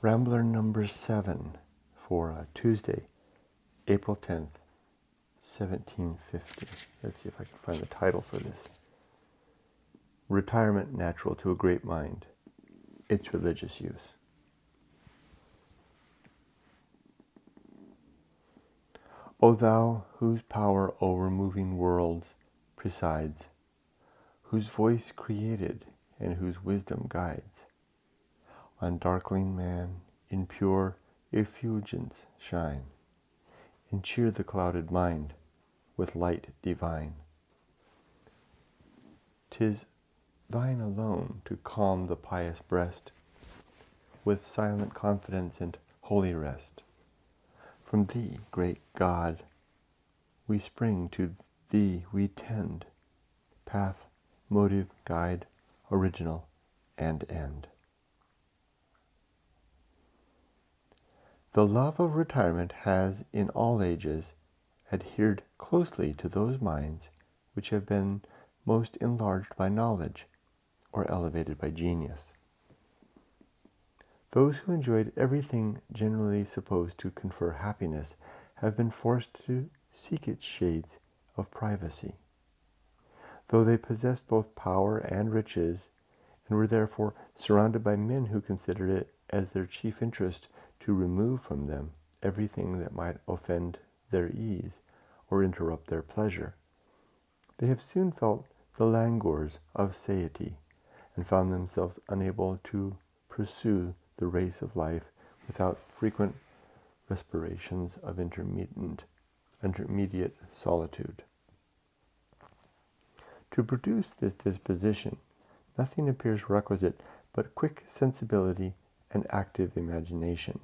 Rambler number 7 for Tuesday, April 10th, 1750. Let's see if I can find the title for this. Retirement natural to a great mind, its religious use. O thou whose power over moving worlds presides, whose voice created and whose wisdom guides, on darkling man in pure effulgence shine, and cheer the clouded mind with light divine. 'Tis thine alone to calm the pious breast with silent confidence and holy rest. From thee, great God, we spring, to thee we tend, path, motive, guide, original, and end. The love of retirement has, in all ages, adhered closely to those minds which have been most enlarged by knowledge, or elevated by genius. Those who enjoyed everything generally supposed to confer happiness have been forced to seek its shades of privacy. Though they possessed both power and riches, and were therefore surrounded by men who considered it as their chief interest to remove from them everything that might offend their ease or interrupt their pleasure, they have soon felt the languors of satiety, and found themselves unable to pursue the race of life without frequent respirations of intermediate solitude. To produce this disposition, nothing appears requisite but quick sensibility and active imagination.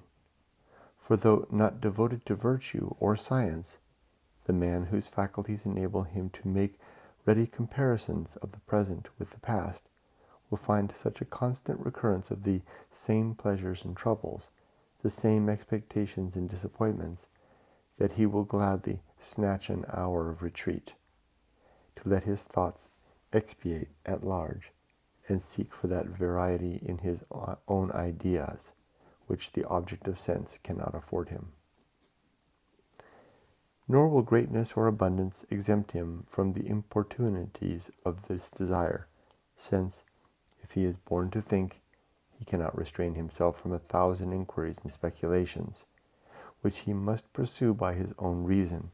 For though not devoted to virtue or science, the man whose faculties enable him to make ready comparisons of the present with the past will find such a constant recurrence of the same pleasures and troubles, the same expectations and disappointments, that he will gladly snatch an hour of retreat, to let his thoughts expatiate at large, and seek for that variety in his own ideas, which the object of sense cannot afford him. Nor will greatness or abundance exempt him from the importunities of this desire, since, if he is born to think, he cannot restrain himself from 1,000 inquiries and speculations, which he must pursue by his own reason,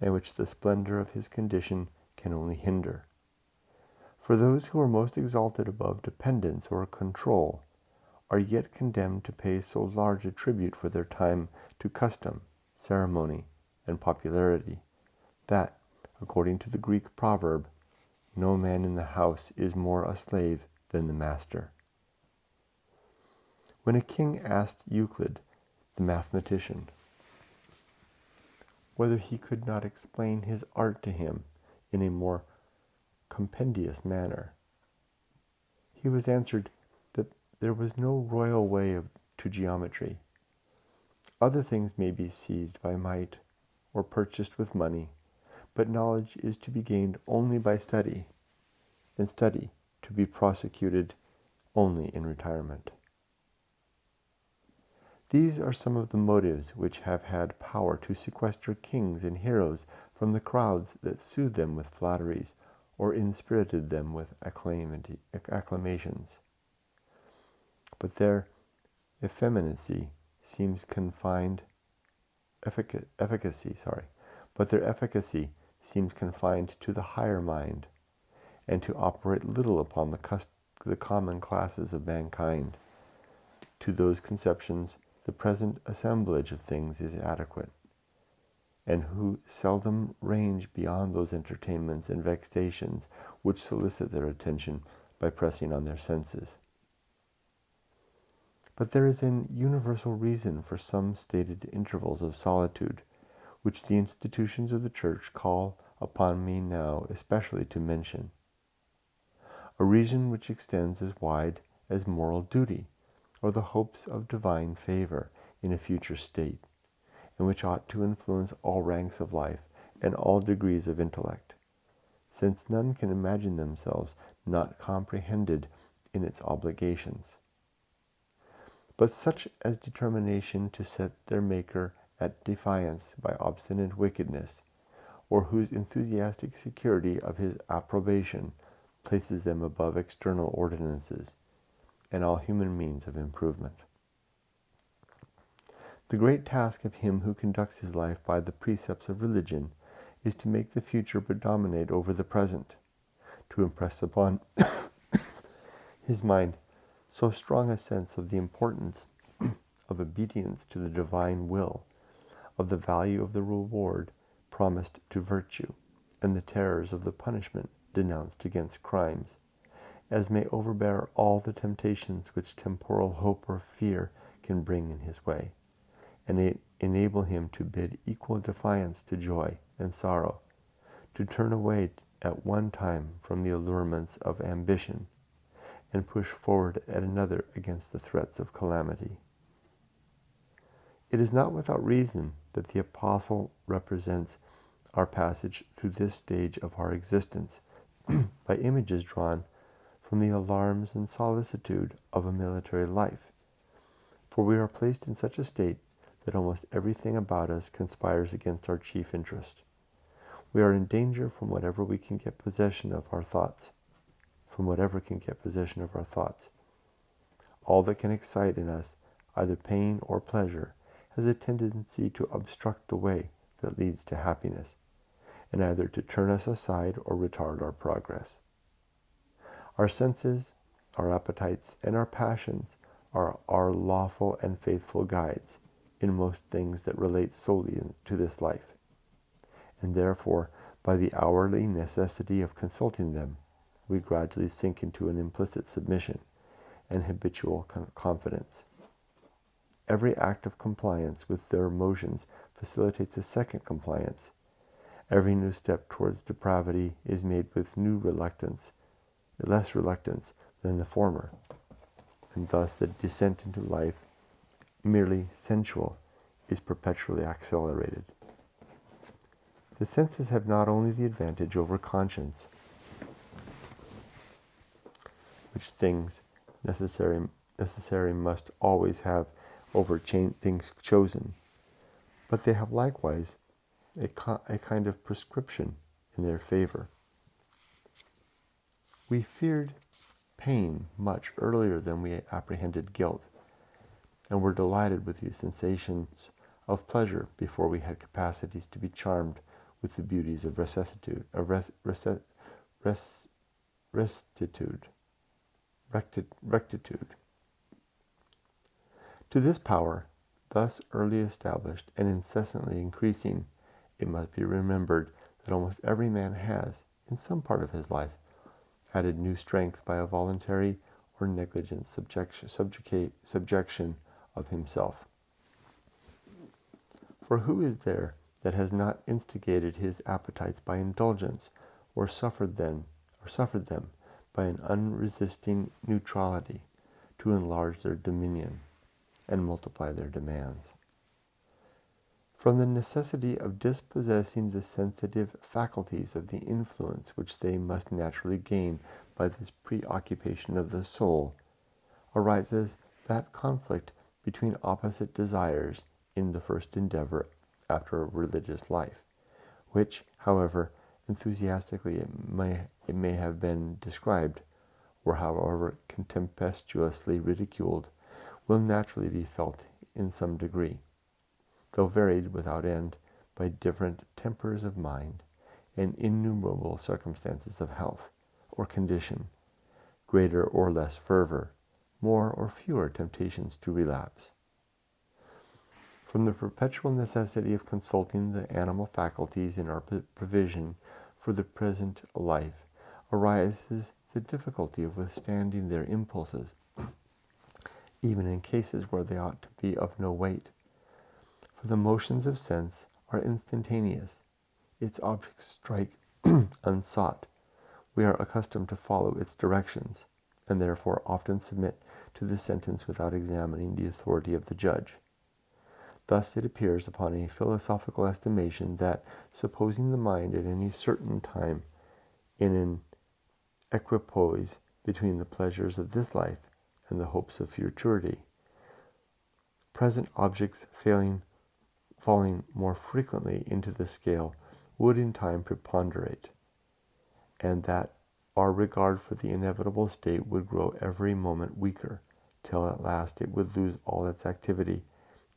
and which the splendor of his condition can only hinder. For those who are most exalted above dependence or control are yet condemned to pay so large a tribute for their time to custom, ceremony, and popularity, that, according to the Greek proverb, no man in the house is more a slave than the master. When a king asked Euclid, the mathematician, whether he could not explain his art to him in a more compendious manner, he was answered that there was no royal way to geometry. Other things may be seized by might or purchased with money, but knowledge is to be gained only by study, and study to be prosecuted only in retirement. These are some of the motives which have had power to sequester kings and heroes from the crowds that soothed them with flatteries or inspirited them with acclamations. But their efficacy seems confined to the higher mind, and to operate little upon the common classes of mankind. To those conceptions the present assemblage of things is adequate, and who seldom range beyond those entertainments and vexations which solicit their attention by pressing on their senses. But there is an universal reason for some stated intervals of solitude, which the institutions of the Church call upon me now especially to mention. A reason which extends as wide as moral duty, or the hopes of divine favor in a future state, and which ought to influence all ranks of life and all degrees of intellect, since none can imagine themselves not comprehended in its obligations. but such as determination to set their Maker at defiance by obstinate wickedness, or whose enthusiastic security of his approbation places them above external ordinances and all human means of improvement. The great task of him who conducts his life by the precepts of religion is to make the future predominate over the present, to impress upon his mind so strong a sense of the importance of obedience to the divine will, of the value of the reward promised to virtue, and the terrors of the punishment denounced against crimes, as may overbear all the temptations which temporal hope or fear can bring in his way, and enable him to bid equal defiance to joy and sorrow, to turn away at one time from the allurements of ambition, and push forward at another against the threats of calamity. It is not without reason that the Apostle represents our passage through this stage of our existence by images drawn from the alarms and solicitude of a military life. For we are placed in such a state that almost everything about us conspires against our chief interest. We are in danger from whatever can get possession of our thoughts. All that can excite in us either pain or pleasure has a tendency to obstruct the way that leads to happiness, and either to turn us aside or retard our progress. Our senses, our appetites, and our passions are our lawful and faithful guides in most things that relate solely to this life, and therefore, by the hourly necessity of consulting them, we gradually sink into an implicit submission and habitual confidence. Every act of compliance with their motions facilitates a second compliance. Every new step towards depravity is made with less reluctance than the former, and thus the descent into life, merely sensual, is perpetually accelerated. The senses have not only the advantage over conscience, which things necessary must always have over things chosen, but they have likewise a kind of prescription in their favor. We feared pain much earlier than we apprehended guilt, and were delighted with the sensations of pleasure before we had capacities to be charmed with the beauties of rectitude. To this power, thus early established and incessantly increasing, it must be remembered that almost every man has, in some part of his life, added new strength by a voluntary or negligent subjection of himself. For who is there that has not instigated his appetites by indulgence, or suffered them by an unresisting neutrality to enlarge their dominion and multiply their demands? From the necessity of dispossessing the sensitive faculties of the influence which they must naturally gain by this preoccupation of the soul, arises that conflict between opposite desires in the first endeavor after a religious life, which, however enthusiastically it may have been described, or however contemptuously ridiculed, will naturally be felt in some degree, though varied without end by different tempers of mind and innumerable circumstances of health or condition, greater or less fervor, more or fewer temptations to relapse. From the perpetual necessity of consulting the animal faculties in our provision for the present life arises the difficulty of withstanding their impulses, even in cases where they ought to be of no weight. For the motions of sense are instantaneous. Its objects strike unsought. We are accustomed to follow its directions, and therefore often submit to the sentence without examining the authority of the judge. Thus it appears upon a philosophical estimation that, supposing the mind at any certain time in an equipoise between the pleasures of this life and the hopes of futurity, present objects falling more frequently into the scale would in time preponderate, and that our regard for the inevitable state would grow every moment weaker, till at last it would lose all its activity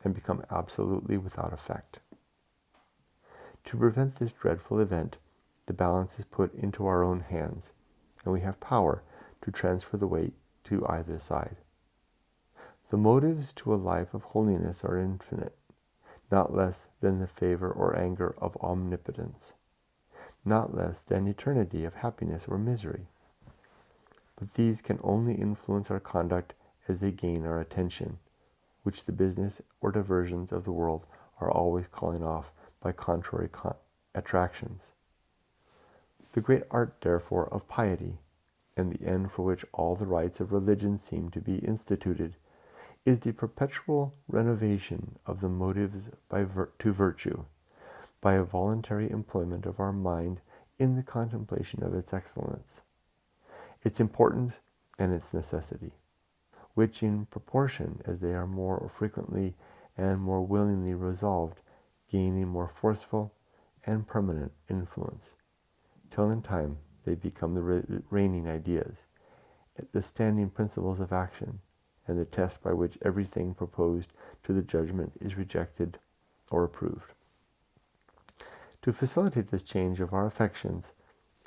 and become absolutely without effect. To prevent this dreadful event, the balance is put into our own hands, and we have power to transfer the weight to either side. The motives to a life of holiness are infinite, not less than the favor or anger of omnipotence, not less than eternity of happiness or misery. But these can only influence our conduct as they gain our attention, which the business or diversions of the world are always calling off by contrary attractions. The great art, therefore, of piety, and the end for which all the rites of religion seem to be instituted, is the perpetual renovation of the motives to virtue, by a voluntary employment of our mind in the contemplation of its excellence, its importance, and its necessity, which in proportion as they are more frequently and more willingly resolved, gain a more forceful and permanent influence, till in time they become the reigning ideas, the standing principles of action, and the test by which everything proposed to the judgment is rejected or approved. To facilitate this change of our affections,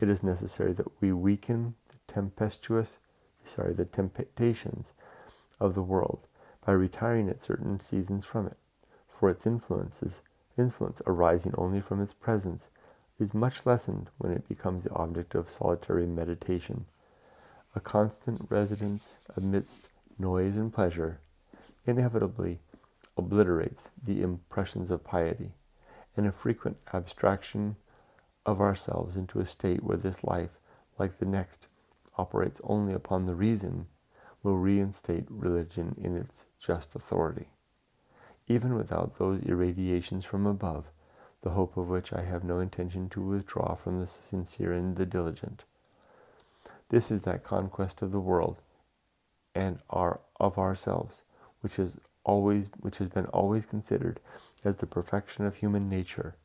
it is necessary that we weaken the temptations of the world by retiring at certain seasons from it, for its influence arising only from its presence is much lessened when it becomes the object of solitary meditation. A constant residence amidst noise and pleasure inevitably obliterates the impressions of piety, and a frequent abstraction of ourselves into a state where this life, like the next, operates only upon the reason, will reinstate religion in its just authority, even without those irradiations from above, the hope of which I have no intention to withdraw from the sincere and the diligent. This is that conquest of the world and of ourselves, which has been always considered as the perfection of human nature,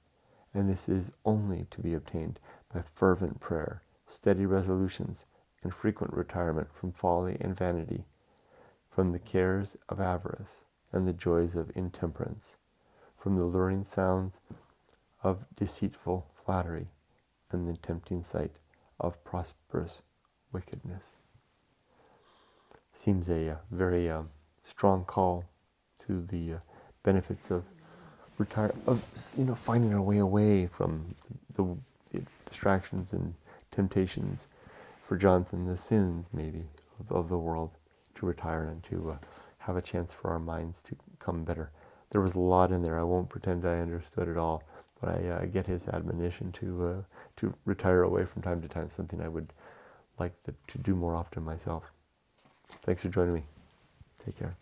and this is only to be obtained by fervent prayer, steady resolutions, and frequent retirement from folly and vanity, from the cares of avarice and the joys of intemperance, from the luring sounds of deceitful flattery and the tempting sight of prosperous wickedness. Seems a very strong call to the benefits of finding our way away from the distractions and temptations, for Jonathan, the sins maybe of the world, to retire and to have a chance for our minds to come better. There was a lot in there. I won't pretend I understood it all, but I get his admonition to retire away from time to time, something I would like to do more often myself. Thanks for joining me. Take care.